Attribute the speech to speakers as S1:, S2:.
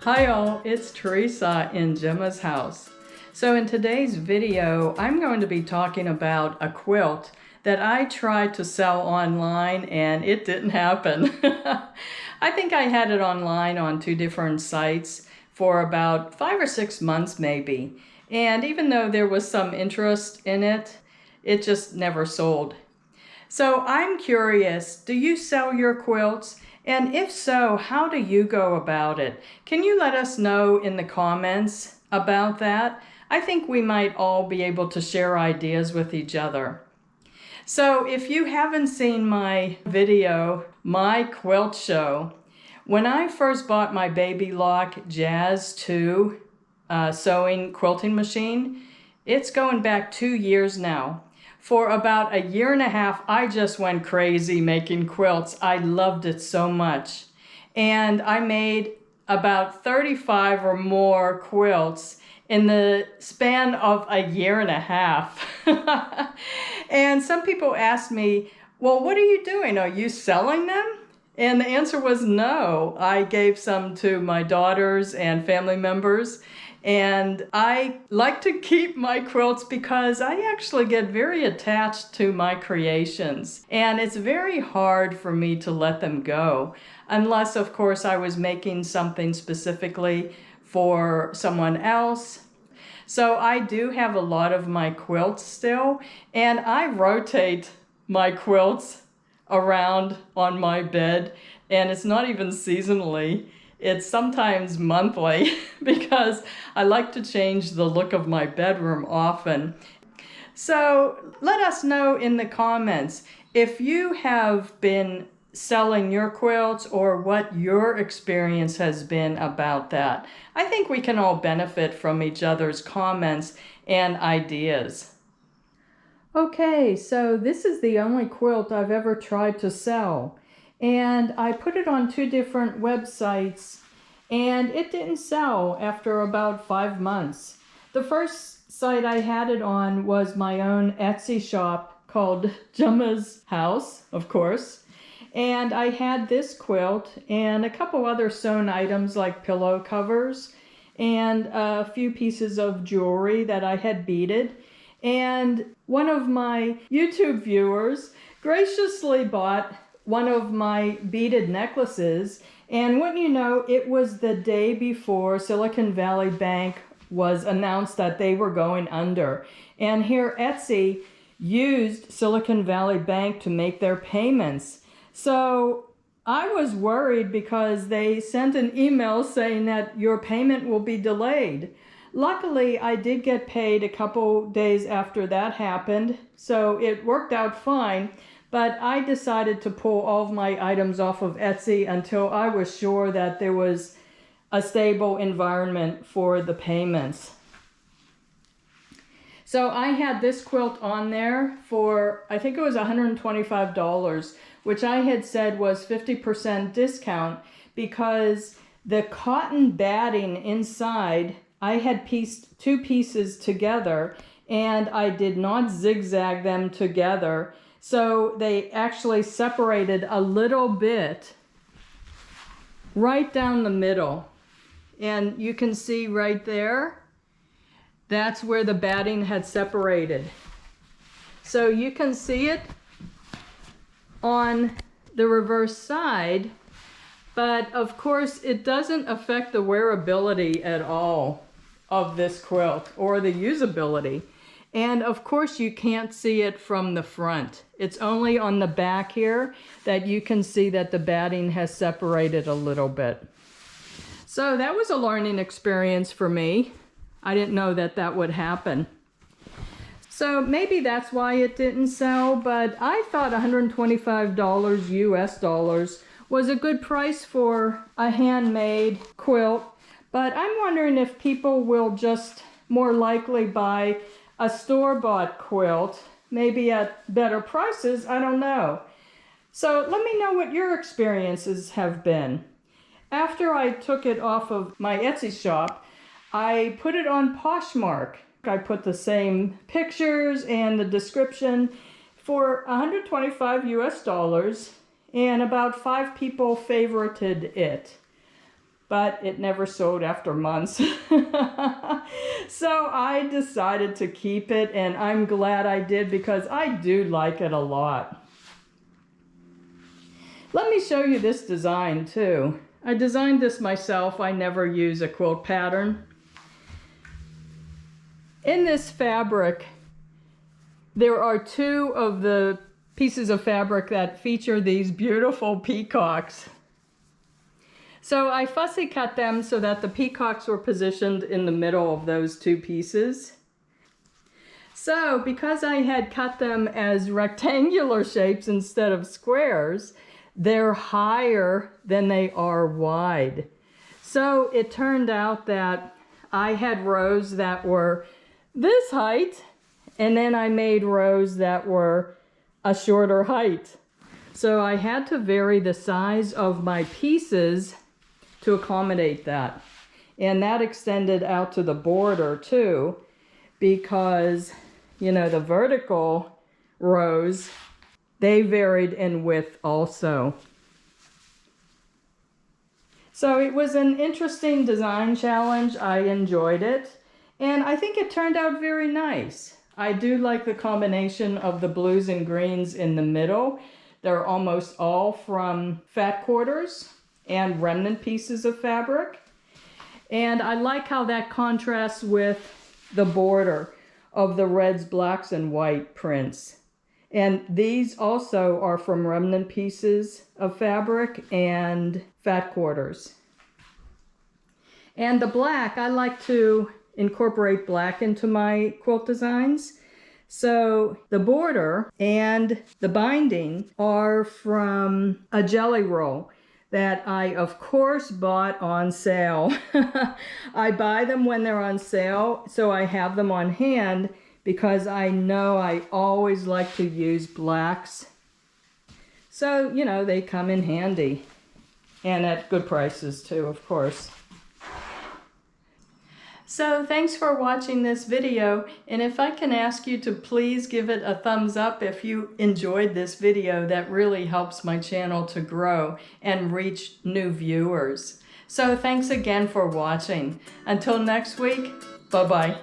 S1: Hi all, it's Teresa in Gemma's house. So in today's video, I'm going to be talking about a quilt that I tried to sell online and it didn't happen. I think I had it online on 2 different sites for about 5 or 6 months maybe. And even though there was some interest in it, it just never sold. So I'm curious, do you sell your quilts? And if so, how do you go about it? Can you let us know in the comments about that? I think we might all be able to share ideas with each other. So if you haven't seen my video, my quilt show, when I first bought my Baby Lock Jazz 2 sewing quilting machine, it's going back 2 years now. For about 1.5 years, I just went crazy making quilts. I loved it so much. And I made about 35 or more quilts in the span of 1.5 years. And some people asked me, well, what are you doing? Are you selling them? And the answer was no. I gave some to my daughters and family members. And I like to keep my quilts because I actually get very attached to my creations. And it's very hard for me to let them go. Unless, of course, I was making something specifically for someone else. So I do have a lot of my quilts still. And I rotate my quilts around on my bed. And it's not even seasonally. It's sometimes monthly because I like to change the look of my bedroom often. So let us know in the comments if you have been selling your quilts or what your experience has been about that. I think we can all benefit from each other's comments and ideas. Okay, so this is the only quilt I've ever tried to sell. And I put it on 2 different websites and it didn't sell after about 5 months. The first site I had it on was my own Etsy shop called Gemma's House, of course. And I had this quilt and a couple other sewn items like pillow covers and a few pieces of jewelry that I had beaded. And one of my YouTube viewers graciously bought one of my beaded necklaces, and wouldn't you know, it was the day before Silicon Valley Bank was announced that they were going under. And here Etsy used Silicon Valley Bank to make their payments. So I was worried because they sent an email saying that your payment will be delayed. Luckily, I did get paid a couple days after that happened, so it worked out fine. But I decided to pull all of my items off of Etsy until I was sure that there was a stable environment for the payments. So I had this quilt on there for, I think it was $125, which I had said was 50% discount because the cotton batting inside, I had pieced 2 pieces together and I did not zigzag them together. So they actually separated a little bit right down the middle. And you can see right there, that's where the batting had separated. So you can see it on the reverse side, but of course it doesn't affect the wearability at all of this quilt or the usability. And of course you can't see it from the front. It's only on the back here that you can see that the batting has separated a little bit. So that was a learning experience for me. I didn't know that that would happen. So maybe that's why it didn't sell, but I thought $125 US dollars was a good price for a handmade quilt. But I'm wondering if people will just more likely buy a store-bought quilt, maybe at better prices, I don't know. So let me know what your experiences have been. After I took it off of my Etsy shop, I put it on Poshmark. I put the same pictures and the description for $125 US dollars, and about 5 people favorited it. but it never sold after months. So I decided to keep it, and I'm glad I did because I do like it a lot. Let me show you this design too. I designed this myself. I never use a quilt pattern. In this fabric, there are two of the pieces of fabric that feature these beautiful peacocks. So I fussy cut them so that the peacocks were positioned in the middle of those two pieces. So because I had cut them as rectangular shapes instead of squares, they're higher than they are wide. So it turned out that I had rows that were this height, and then I made rows that were a shorter height. So I had to vary the size of my pieces to accommodate that. And that extended out to the border too, because, you know, the vertical rows, they varied in width also. So it was an interesting design challenge. I enjoyed it, and I think it turned out very nice. I do like the combination of the blues and greens in the middle. They're almost all from fat quarters and remnant pieces of fabric. And I like how that contrasts with the border of the reds, blacks, and white prints. And these also are from remnant pieces of fabric and fat quarters. And the black, I like to incorporate black into my quilt designs. So the border and the binding are from a jelly roll that I, of course, bought on sale. I buy them when they're on sale, so I have them on hand because I know I always like to use blacks. So, you know, they come in handy. And at good prices too, of course. So thanks for watching this video, and if I can ask you to please give it a thumbs up if you enjoyed this video, that really helps my channel to grow and reach new viewers. So thanks again for watching. Until next week, bye-bye.